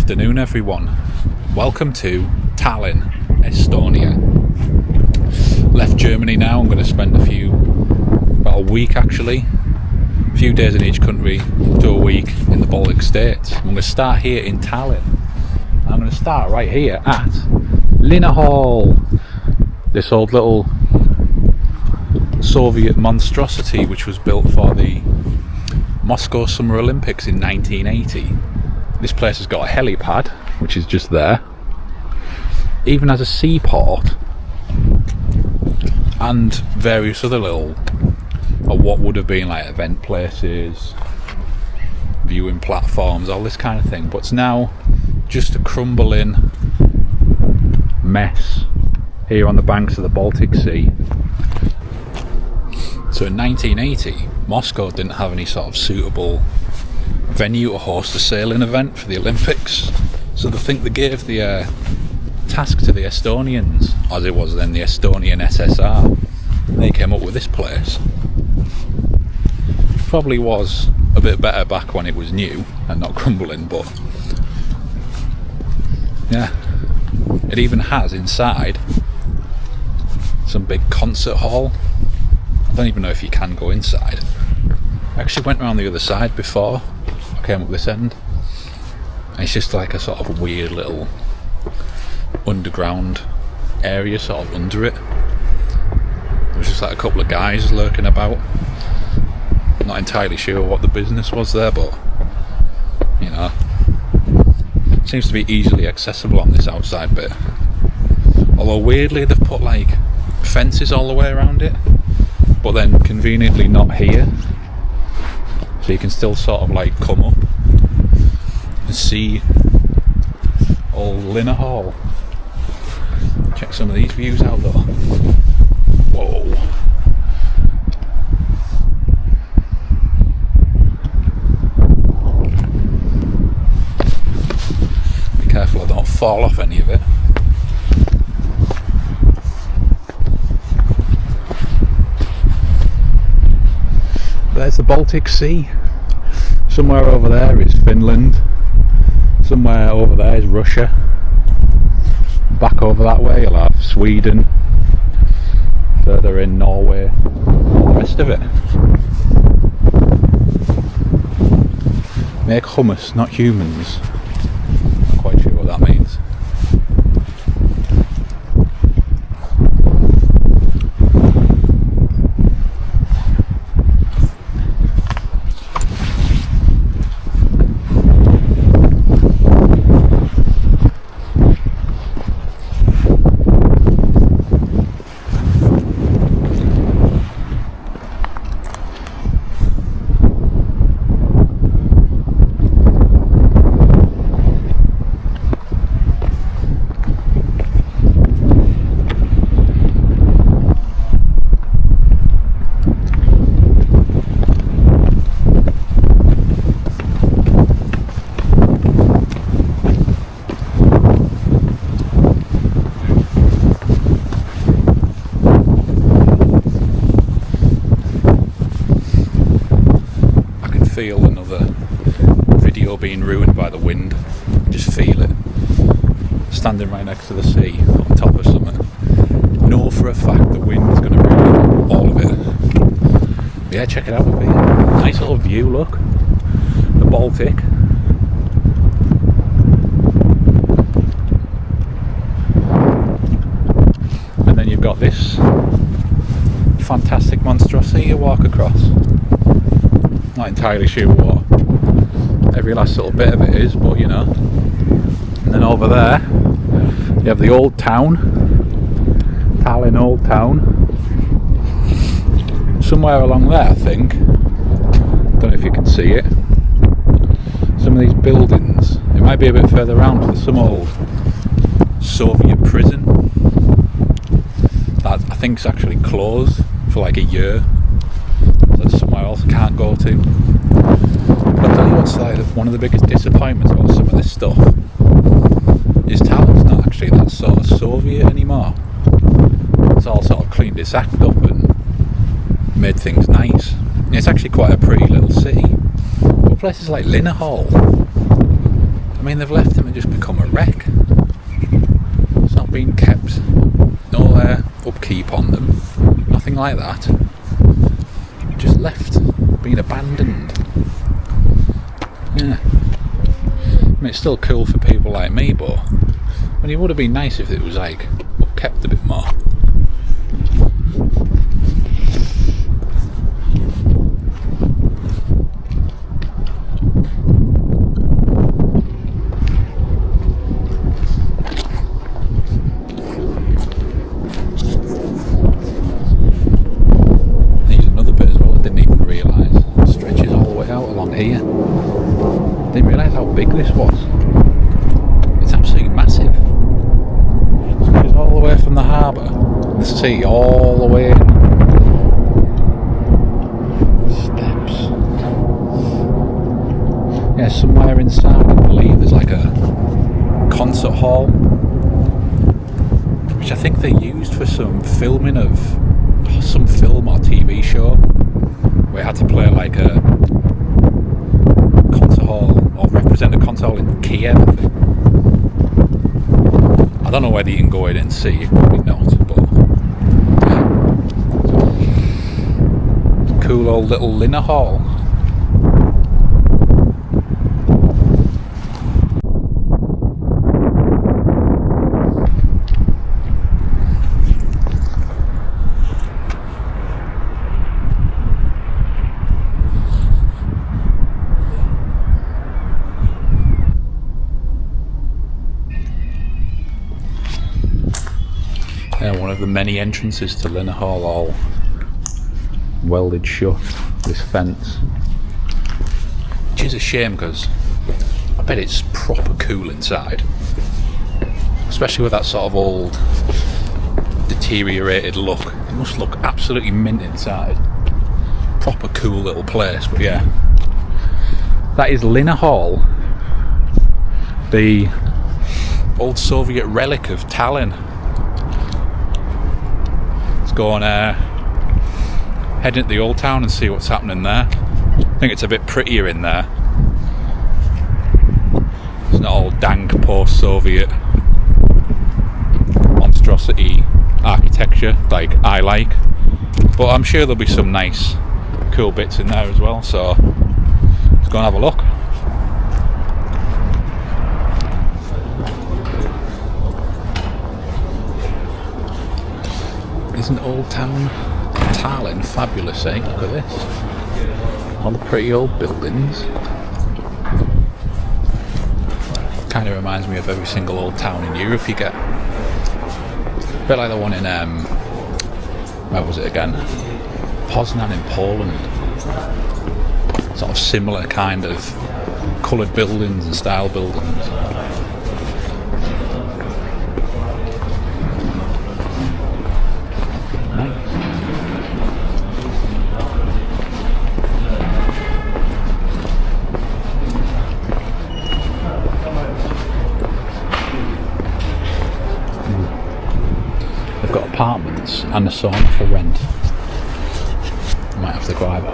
afternoon, everyone. Welcome to Tallinn, Estonia. Left Germany now. I'm going to spend about a week actually, a few days in each country, up to a week in the Baltic states. I'm going to start here in Tallinn. I'm going to start right here at Hall, this old little Soviet monstrosity which was built for the Moscow Summer Olympics in 1980. This place has got a helipad, which is just there. Even has a seaport and various other little, or what would have been like event places, viewing platforms, all this kind of thing. But it's now just a crumbling mess here on the banks of the Baltic Sea. So in 1980, Moscow didn't have any sort of suitable venue to host a sailing event for the Olympics, so they gave the task to the Estonians, as it was then the Estonian SSR. They came up with this place. Probably was a bit better back when it was new and not crumbling, but yeah, it even has inside some big concert hall. I don't even know if you can go inside. I actually went around the other side before I came up this end, and it's just like a sort of weird little underground area sort of under it. There was just like a couple of guys lurking about. I'm not entirely sure what the business was there, but you know, it seems to be easily accessible on this outside bit. Although weirdly they've put like fences all the way around it, but then conveniently not here, so you can still sort of like come up and see old Hall. Check some of these views out though. Whoa. Be careful I don't fall off any of it. There's the Baltic Sea. Somewhere over there is Finland. Somewhere over there is Russia. Back over that way you'll have Sweden. Further in Norway. All the rest of it. Make hummus, not humans. Not quite sure what that means. Feel another video being ruined by the wind. Just feel it. Standing right next to the sea on top of something. Know for a fact the wind is going to ruin all of it. Yeah, check it out with me. Nice little view, look. The Baltic. And then you've got this fantastic monstrosity you walk across. Not entirely sure what every last little bit of it is, but you know. And then over there you have the old town, Tallinn Old Town. Somewhere along there I think, don't know if you can see it, some of these buildings, it might be a bit further around, there's some old Soviet prison that I think is actually closed for like a year. Somewhere else I can't go to. But I'll tell you what's like one of the biggest disappointments about some of this stuff is Tallinn's not actually that sort of Soviet anymore. It's all sort of cleaned its act up and made things nice. It's actually quite a pretty little city. But places like Hall, I mean, they've left them and just become a wreck. It's not been kept, no upkeep on them, nothing like that. Just left, been abandoned. Yeah. I mean, it's still cool for people like me, but I mean, it would have been nice if it was like upkept a bit more. There's another bit as well I didn't even realise. It stretches all the way out along here. Didn't realise how big this was. It's absolutely massive. It's all the way from the harbour, the sea, all the way in. Steps. Yeah, somewhere inside I believe there's like a concert hall, which I think they used for some filming of some film or TV show, where it had to play like a concert hall or represent a concert hall in Kiev, I think. I don't know whether you can go in and see it, probably not, but yeah. Cool old little Linner Hall. One of the many entrances to Linner Hall, all welded shut, this fence. Which is a shame, because I bet it's proper cool inside. Especially with that sort of old, deteriorated look. It must look absolutely mint inside. Proper cool little place, but yeah. That is Linner Hall, the old Soviet relic of Tallinn. Go and head into the old town and see what's happening there. I think it's a bit prettier in there. It's not all dank post-Soviet monstrosity architecture like I like, but I'm sure there'll be some nice cool bits in there as well, so let's go and have a look. Isn't Old Town Tallinn fabulous, eh? Look at this. All the pretty old buildings. Kind of reminds me of every single old town in Europe you get. A bit like the one in, where was it again? Poznan in Poland. Sort of similar kind of coloured buildings and style buildings. Apartments and a sauna for rent. Might have to go either.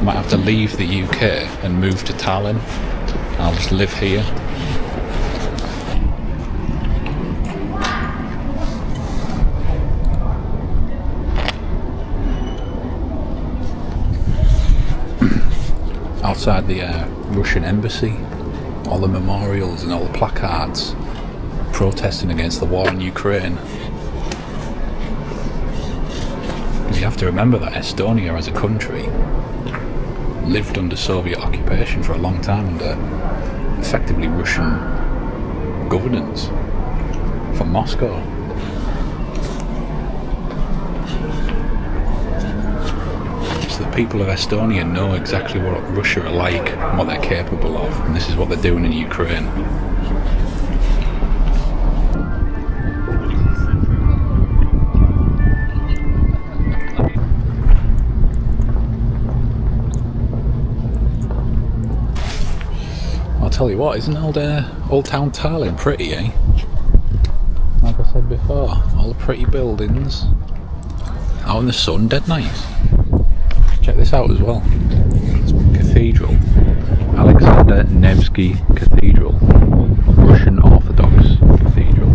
Might have to leave the UK and move to Tallinn. I'll just live here. Outside the Russian embassy, all the memorials and all the placards protesting against the war in Ukraine. Because you have to remember that Estonia as a country lived under Soviet occupation for a long time under effectively Russian governance from Moscow. So the people of Estonia know exactly what Russia are like and what they're capable of, and this is what they're doing in Ukraine. Tell you what, isn't Old Town Tallinn pretty, eh? Like I said before, all the pretty buildings out in the sun, dead nice. Check this out as well. It's a cathedral. Alexander Nevsky Cathedral, Russian Orthodox Cathedral.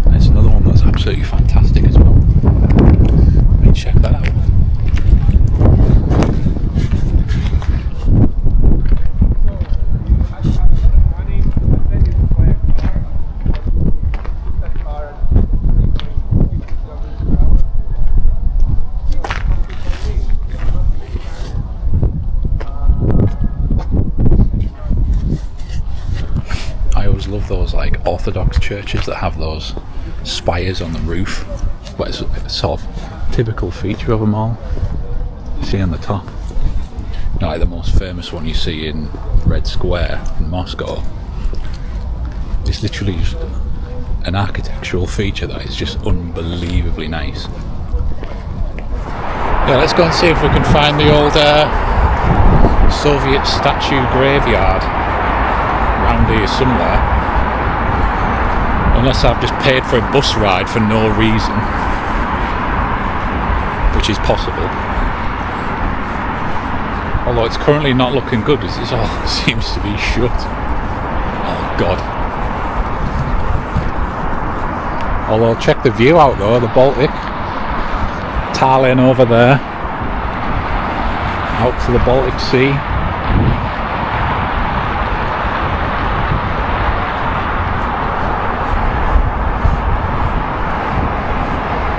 And it's another one that's absolutely fantastic as well. Let me check that out. Love those like Orthodox churches that have those spires on the roof, but it's a sort of typical feature of them all. You see on the top, you know, like the most famous one you see in Red Square in Moscow. It's literally just an architectural feature that is just unbelievably nice. Yeah, let's go and see if we can find the old Soviet statue graveyard around here somewhere. Unless I've just paid for a bus ride for no reason, which is possible. Although it's currently not looking good, as it all seems to be shut. Oh God. Although check the view out though, the Baltic. Tallinn over there. Out to the Baltic Sea.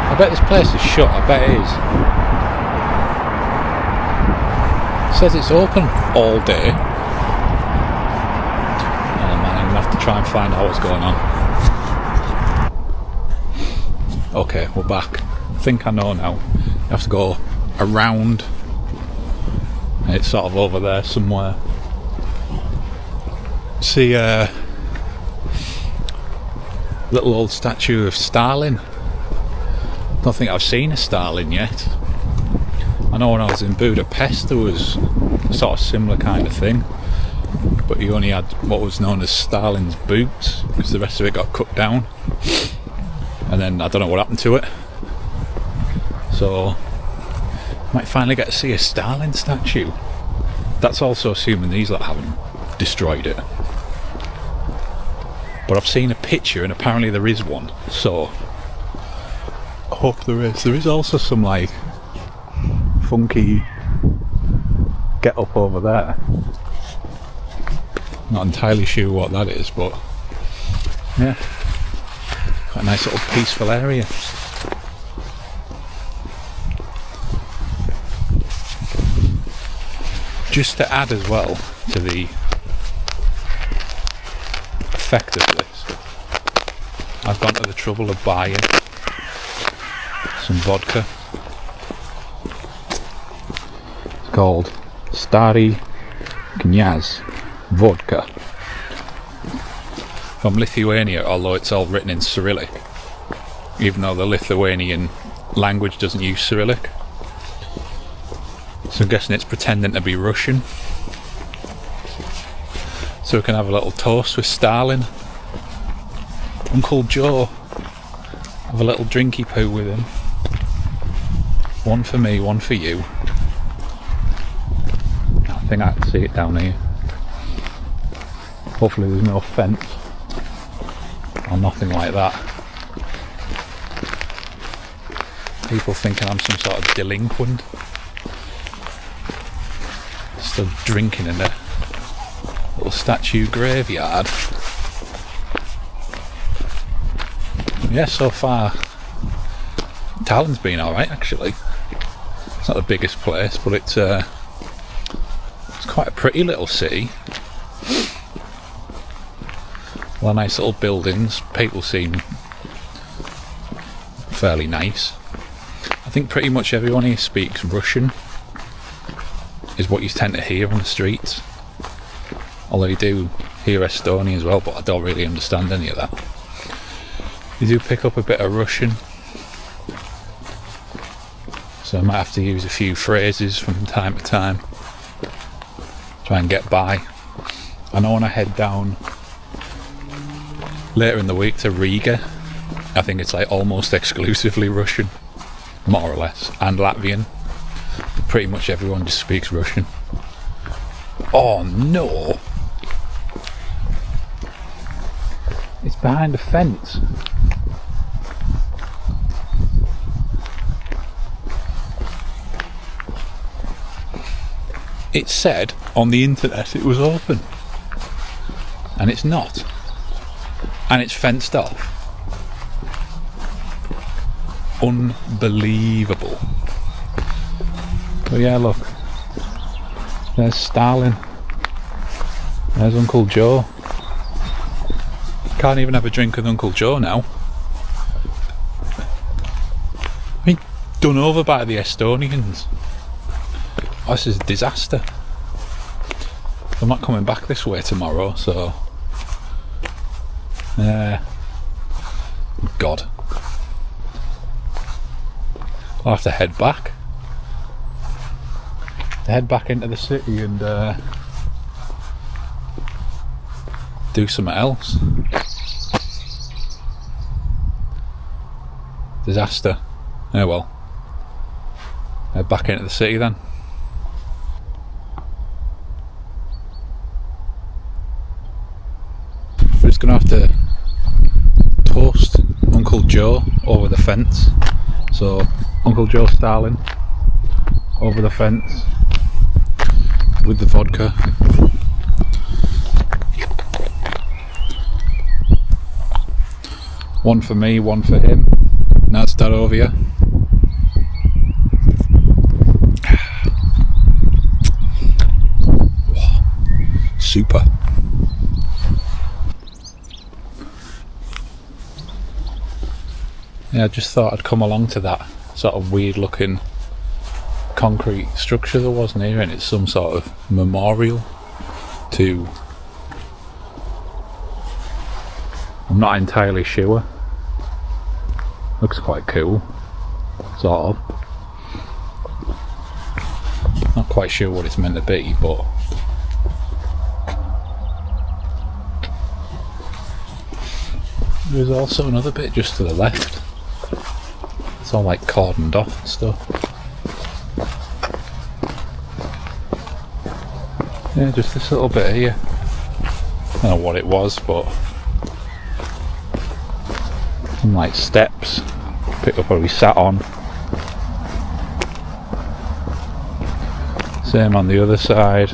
I bet this place is shut, I bet it is. It says it's open all day. Oh man, I'm gonna have to try and find out what's going on. Okay, we're back. I think I know now. You have to go around. And it's sort of over there somewhere. See a little old statue of Stalin. I don't think I've seen a Stalin yet. I know when I was in Budapest there was a sort of similar kind of thing, but you only had what was known as Stalin's boots because the rest of it got cut down, and then I don't know what happened to it. So might finally get to see a Stalin statue. That's also assuming these lot haven't destroyed it, but I've seen a picture and apparently there is one, so I hope there is. There is also some like funky get up over there. Not entirely sure what that is, but yeah, quite a nice little peaceful area. Just to add as well to the effect of this, I've gone to the trouble of buying some vodka. It's called Stary Knyaz vodka from Lithuania, although it's all written in Cyrillic, even though the Lithuanian language doesn't use Cyrillic. So I'm guessing it's pretending to be Russian. So we can have a little toast with Stalin. Uncle Joe. Have a little drinky poo with him. One for me, one for you. I think I can see it down here. Hopefully there's no fence or nothing like that. People thinking I'm some sort of delinquent. Still drinking in the little statue graveyard. Yeah, so far Tallinn's been alright actually. It's not the biggest place, but it's quite a pretty little city. A lot of nice little buildings. People seem fairly nice. I think pretty much everyone here speaks Russian, is what you tend to hear on the streets. Although you do hear Estonia as well, but I don't really understand any of that. You do pick up a bit of Russian, so I might have to use a few phrases from time to time, try and get by. I know when I head down later in the week to Riga, I think it's like almost exclusively Russian, more or less, and Latvian. Pretty much everyone just speaks Russian. Oh no! It's behind a fence. It said on the internet it was open. And it's not. And it's fenced off. Unbelievable. But yeah, look. There's Stalin. There's Uncle Joe. Can't even have a drink with Uncle Joe now. I mean, done over by the Estonians. Oh, this is a disaster. I'm not coming back this way tomorrow, so... God. I'll have to head back. Head back into the city and do something else. Disaster. Oh well. Head back into the city then. We're just gonna have to toast Uncle Joe over the fence. So Uncle Joe Stalin over the fence with the vodka. One for me, one for him. Now it's that over here. Super. Yeah, I just thought I'd come along to that sort of weird looking concrete structure there was near, and it's some sort of memorial to... I'm not entirely sure. Looks quite cool, sort of. Not quite sure what it's meant to be, but there's also another bit just to the left. It's all like cordoned off and stuff. Yeah, just this little bit here. I don't know what it was, but some like steps. People probably sat on. Same on the other side.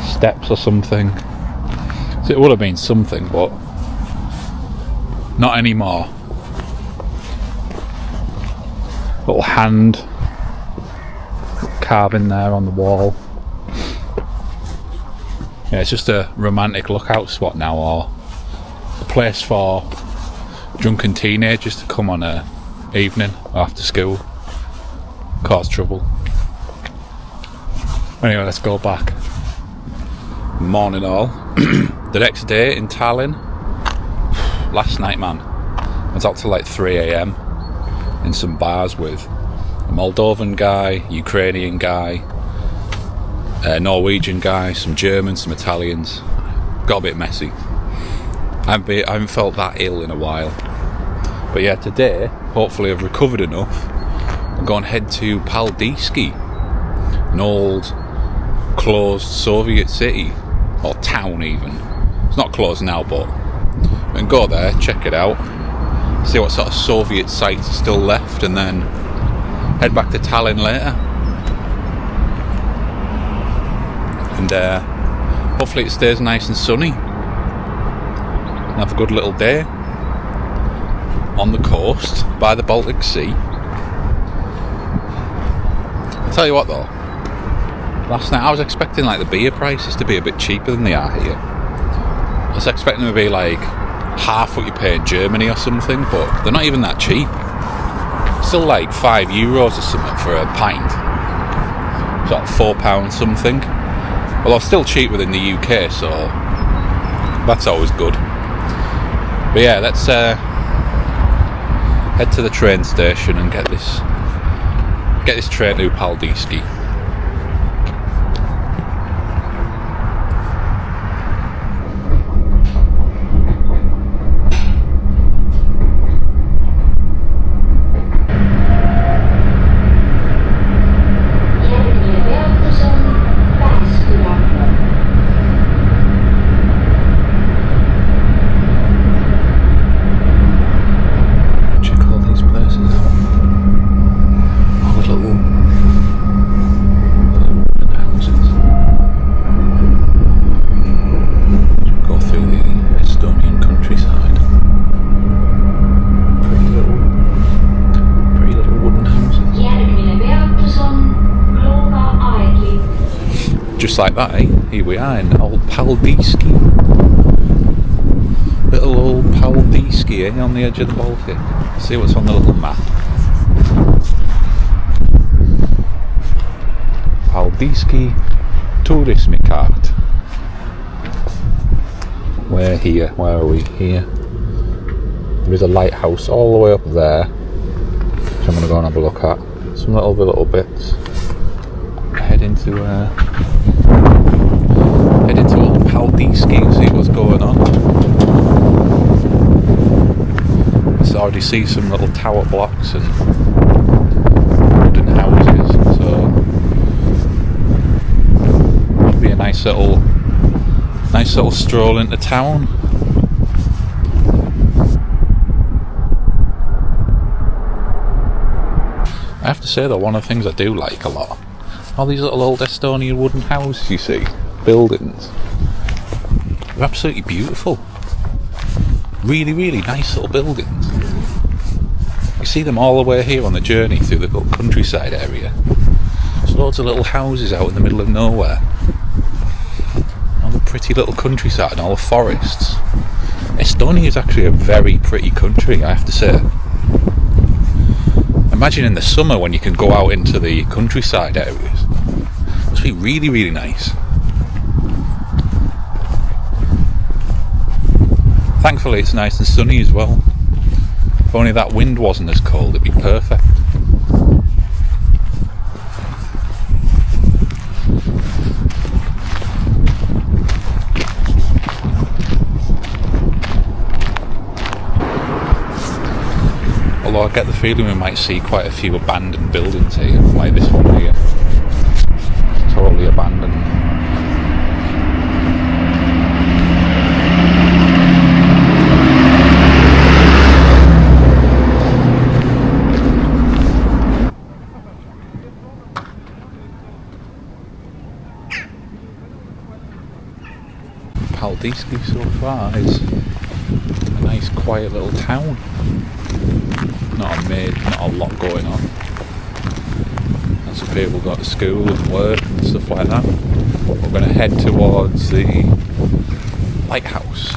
Steps or something. So it would have been something, but not anymore. Little hand carving there on the wall. Yeah, it's just a romantic lookout spot now, or a place for drunken teenagers to come on a evening after school, cause trouble. Anyway, let's go back. Morning all. The next day in Tallinn. Last night, man, I was out till like 3 AM in some bars with a Moldovan guy, Ukrainian guy, a Norwegian guy, some Germans, some Italians. Got a bit messy. I haven't felt that ill in a while. But yeah, today, hopefully I've recovered enough. I'm going to head to Paldiski, an old closed Soviet city, or town even. It's not closed now, but we can go there, check it out, see what sort of Soviet sites are still left, and then head back to Tallinn later. And hopefully it stays nice and sunny. And have a good little day on the coast by the Baltic Sea. I'll tell you what though, last night I was expecting like the beer prices to be a bit cheaper than they are here. I was expecting them to be like half what you pay in Germany or something, but they're not even that cheap. Still like €5 or something for a pint. Sort of £4 something. Although still cheaper than the UK, so that's always good. But yeah, let's head to the train station and get this train to Paldiski. just like that, eh? Here we are in old Paldiski. Little old Paldiski, eh? On the edge of the Baltic. Let's see what's on the little map. Paldiski Tourism card. We're here. Where are we? Here. There is a lighthouse all the way up there, which I'm going to go and have a look at. Some little bits. Head into old Paldiski and see what's going on. I already see some little tower blocks and wooden houses, so should be a nice little stroll into town. I have to say though, one of the things I do like a lot, all these little old Estonian wooden houses you see, buildings, they're absolutely beautiful. Really, really nice little buildings. You see them all the way here on the journey through the little countryside area. There's loads of little houses out in the middle of nowhere. All the pretty little countryside and all the forests. Estonia is actually a very pretty country, I have to say. Imagine in the summer when you can go out into the countryside areas. It must be really, really nice. Thankfully it's nice and sunny as well. If only that wind wasn't as cold, it'd be perfect. Although I get the feeling we might see quite a few abandoned buildings here, like this one here. It's totally abandoned. Paldiski so far is a nice quiet little town. Not a lot going on. Lots of people go to school and work and stuff like that. We're going to head towards the lighthouse.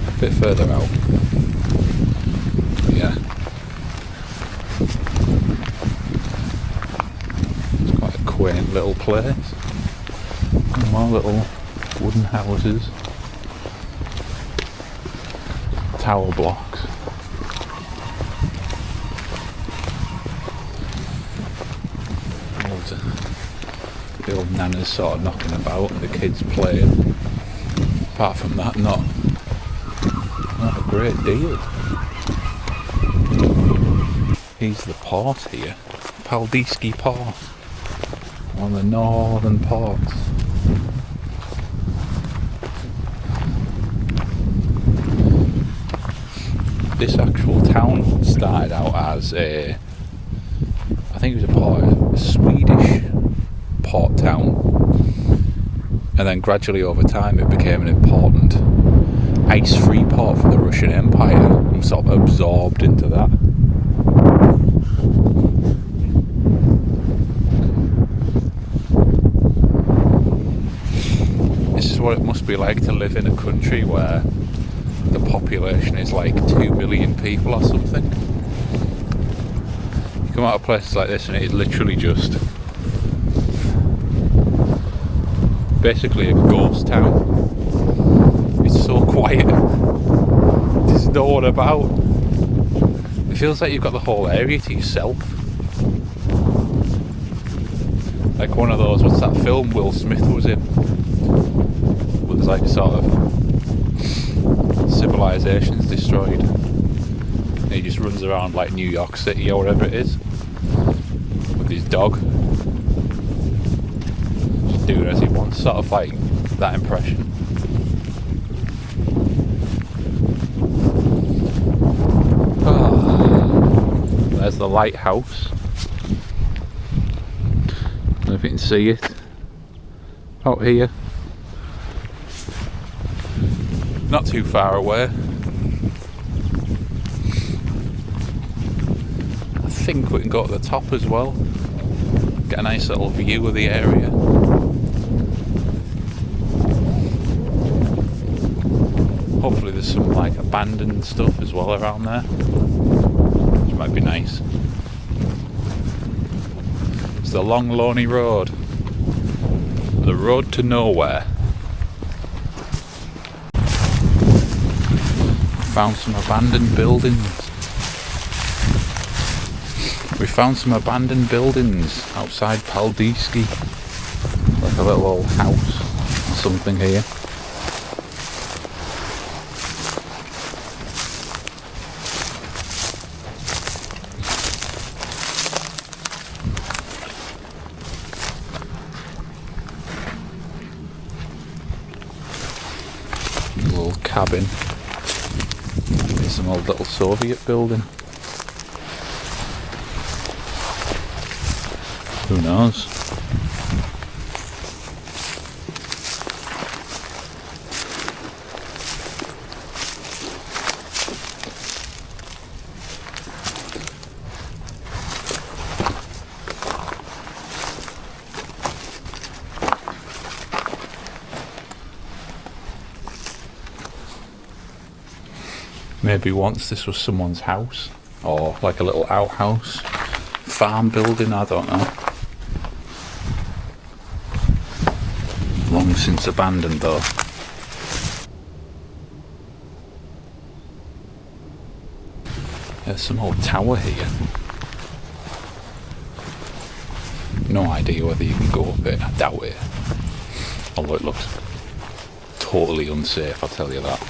A bit further out. Yeah. It's quite a quaint little place. More little wooden houses. Tower blocks. The old nana's sort of knocking about and the kids playing. Apart from that, not a great deal. Here's the port here. Paldiski port. One of the northern ports. This actual town started out as I think it was a Swedish port town, and then gradually over time it became an important ice-free port for the Russian Empire and sort of absorbed into that. This is what it must be like to live in a country where the population is like 2 million people or something. You come out of places like this and it is literally just basically a ghost town. It's so quiet. There's no one about. It feels like you've got the whole area to yourself. Like one of those, what's that film Will Smith was in? Where there's like a sort of civilization's destroyed and he just runs around like New York City or whatever it is with his dog just doing as he wants, sort of like that impression. There's the lighthouse. I don't know if you can see it out here. Not too far away. I think we can go to the top as well. Get a nice little view of the area. Hopefully there's some like abandoned stuff as well around there, which might be nice. It's the long lonely road, the road to nowhere. Found some abandoned buildings. We found some abandoned buildings outside Paldiski. Like a little old house or something here. A little cabin. Maybe some old little Soviet building. Who knows? Maybe once this was someone's house, or like a little outhouse, farm building, I don't know. Long since abandoned though. There's some old tower here. No idea whether you can go up it, I doubt it. Although it looks totally unsafe, I'll tell you that.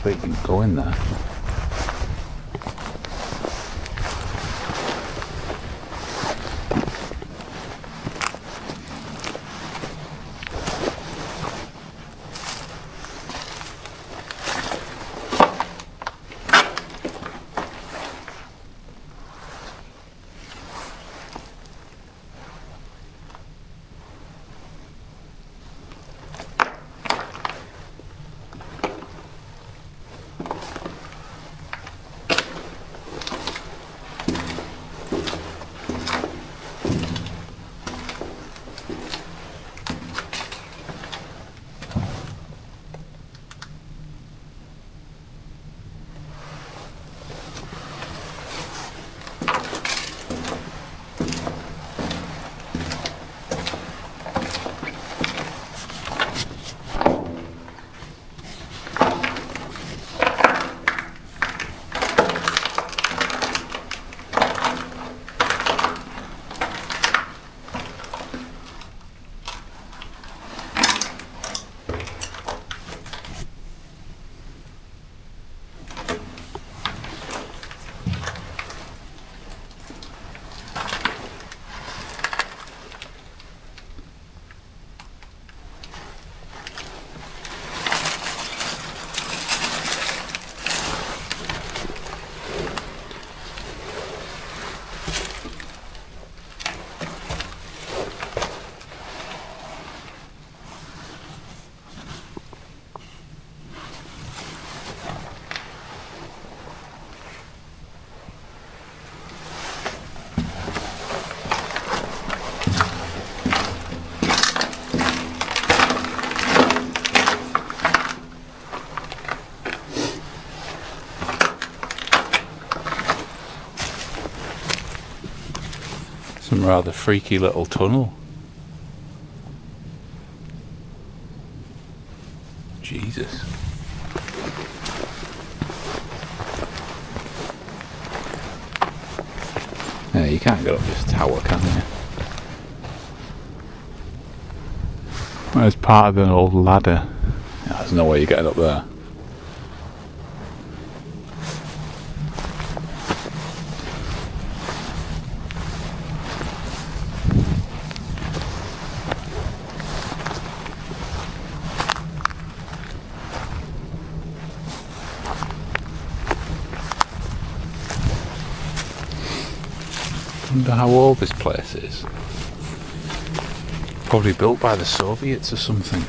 You can go in there. Some rather freaky little tunnel. Jesus. Yeah, you can't get up this tower, can you? There's part of an old ladder. Yeah, there's no way you're getting up there. Wonder how old this place is. Probably built by the Soviets or something.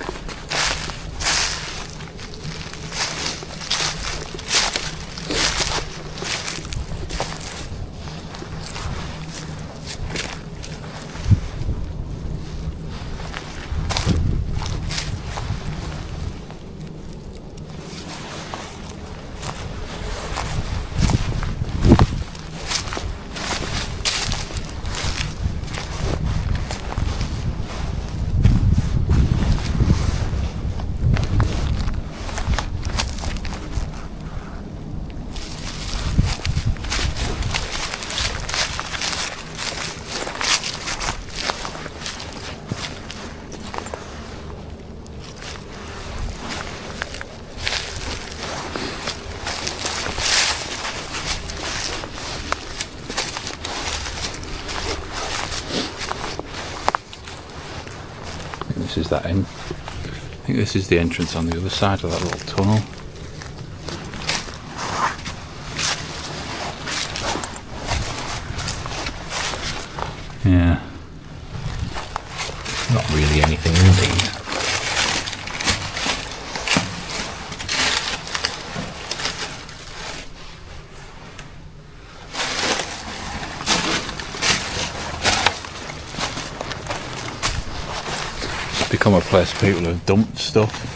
This is that in. I think this is the entrance on the other side of that little tunnel. Yeah. Not really anything in these. Become a place people have dumped stuff.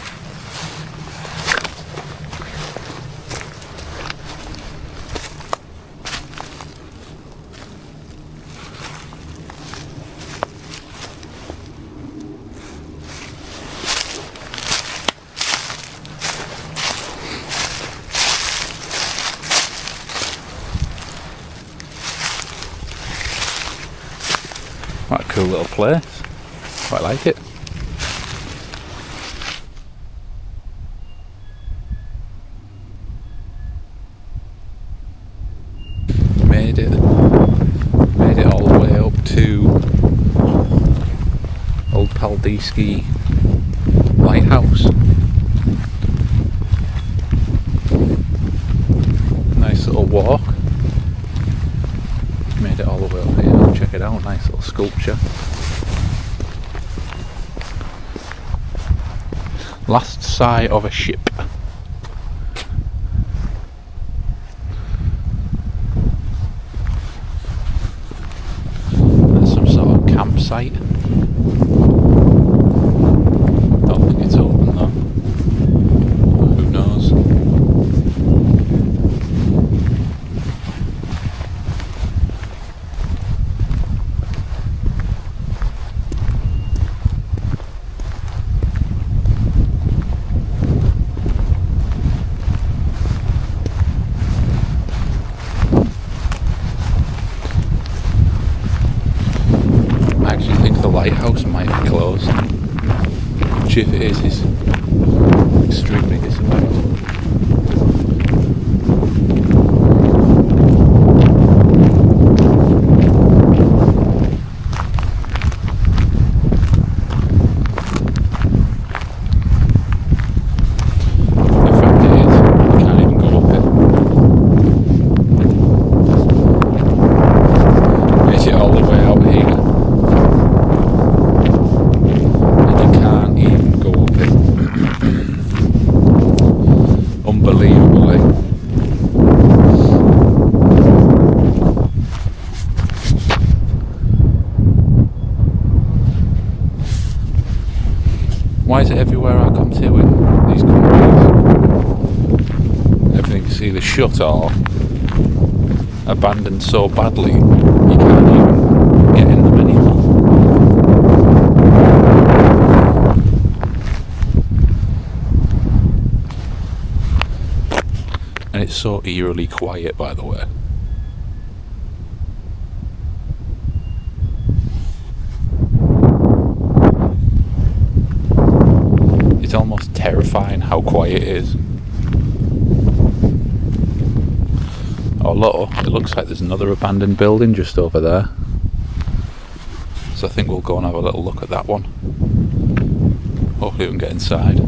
Quite a cool little place. Quite like it. Made it all the way up to old Paldiski lighthouse. Nice little walk. Made it all the way up here. Check it out, nice little sculpture. Last sight of a ship. Campsite. Don't think it's open though. Who knows? Lighthouse might be closed, which if it is extremely disappointing. The fact is, you can't even go up it. Make it all the way out here. Unbelievably. Why is it everywhere I come to in these countries, everything's either shut or abandoned so badly you can't even get in them anymore? And it's so eerily quiet, by the way. It's almost terrifying how quiet it is. Although, it looks like there's another abandoned building just over there. So I think we'll go and have a little look at that one. Hopefully we can get inside.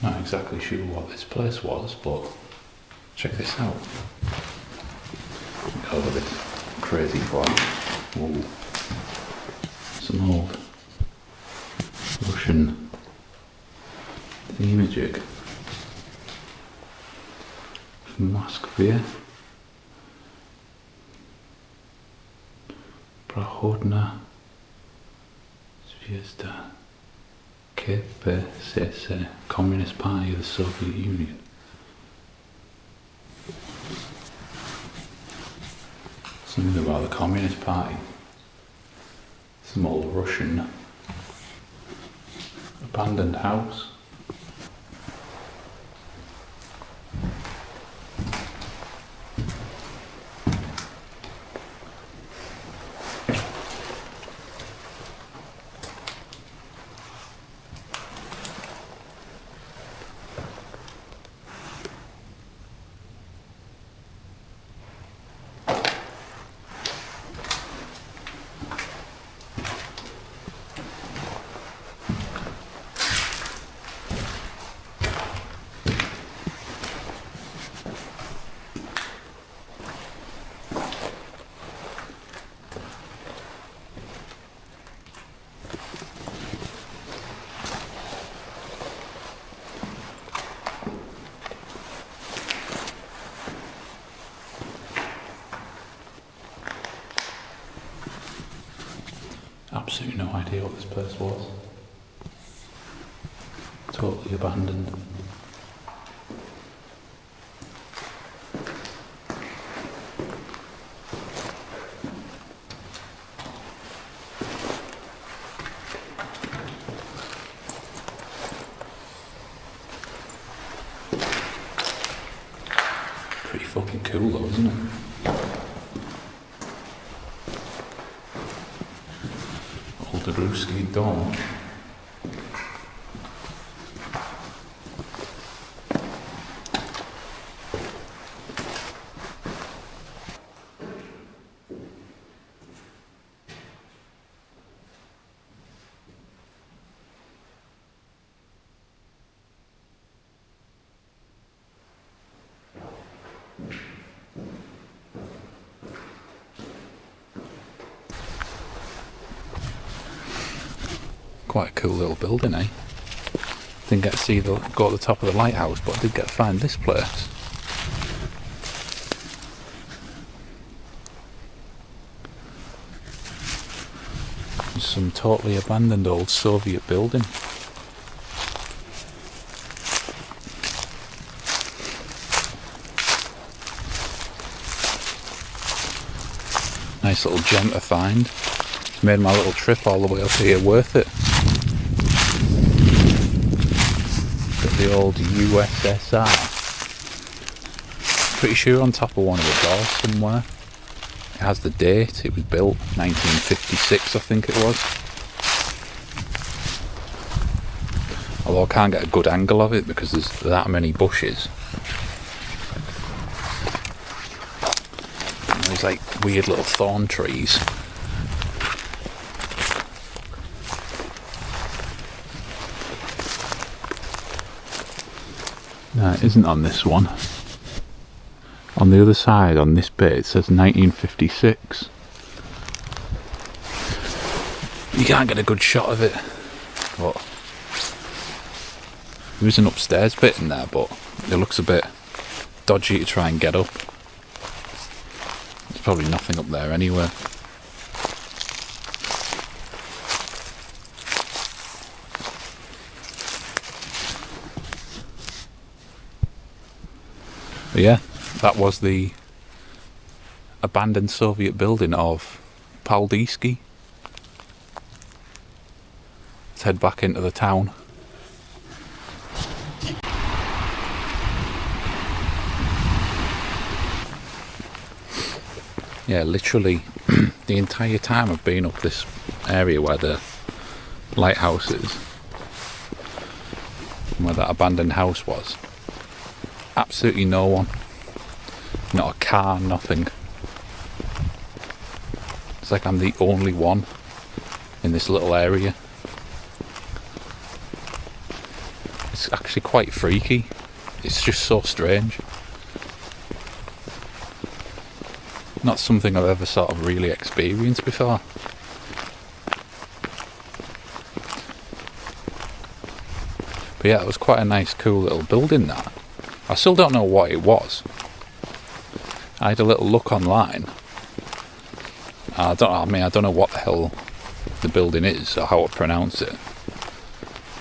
Not exactly sure what this place was, but check this out. Over this crazy flag. Whoa. Some old Russian thingamajig from Moskva. Prohodna Zvezda. KPSS, Communist Party of the Soviet Union. Something about the Communist Party. Some old Russian abandoned house. Absolutely no idea what this place was. Totally abandoned. Pretty fucking cool though, isn't it? The Ruski Dom. Quite a cool little building, eh? Didn't get to see go to the top of the lighthouse, but I did get to find this place. It's some totally abandoned old Soviet building. Nice little gem to find. It's made my little trip all the way up here worth it. The old USSR. Pretty sure on top of one of the doors somewhere. It has the date. It was built 1956, I think it was. Although I can't get a good angle of it because there's that many bushes. And there's like weird little thorn trees. No, it isn't on this one. On the other side, on this bit, it says 1956. You can't get a good shot of it. But there is an upstairs bit in there, but it looks a bit dodgy to try and get up. There's probably nothing up there anyway. But yeah, that was the abandoned Soviet building of Paldiski. Let's head back into the town. Yeah, literally the entire time I've been up this area where the lighthouse is, and where that abandoned house was, absolutely no one. Not a car, nothing. It's like I'm the only one in this little area. It's actually quite freaky. It's just so strange. Not something I've ever sort of really experienced before. But yeah, it was quite a nice, cool little building that. I still don't know what it was. I had a little look online. I don't know what the hell the building is or how to pronounce it.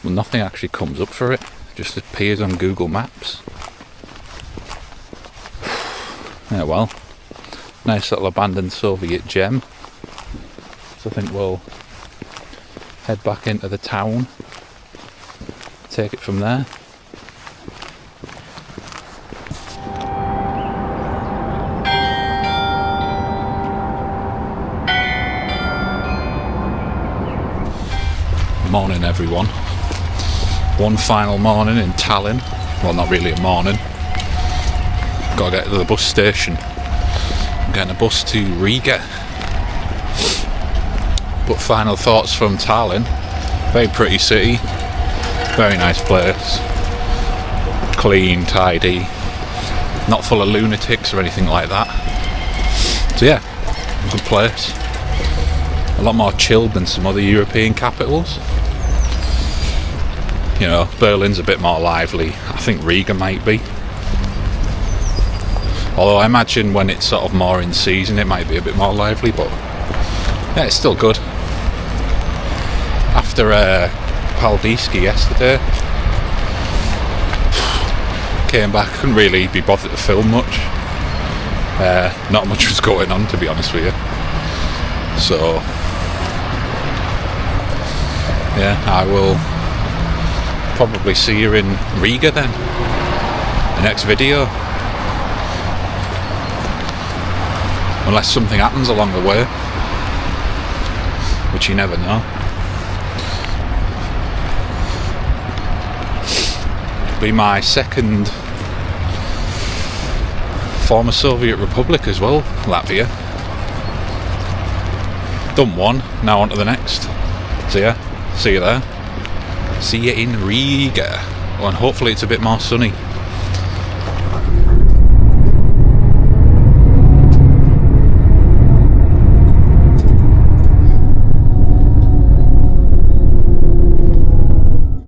Well, nothing actually comes up for it. It just appears on Google Maps. Yeah, well, nice little abandoned Soviet gem. So I think we'll head back into the town, take it from there. Morning everyone. One final morning in Tallinn. Well, not really a morning. Gotta get to the bus station. I'm getting a bus to Riga. But final thoughts from Tallinn. Very pretty city. Very nice place. Clean, tidy. Not full of lunatics or anything like that. So yeah, good place. A lot more chilled than some other European capitals. You know, Berlin's a bit more lively. I think Riga might be. Although I imagine when it's sort of more in season it might be a bit more lively, but yeah, it's still good. After Paldiski yesterday, came back, couldn't really be bothered to film much. Not much was going on, to be honest with you. So yeah, I will probably see you in Riga then, the next video, unless something happens along the way, which you never know. It'll be my second former Soviet Republic as well, Latvia. Done one, now on to the next. So yeah, see you there. See you in Riga. Oh, and hopefully it's a bit more sunny.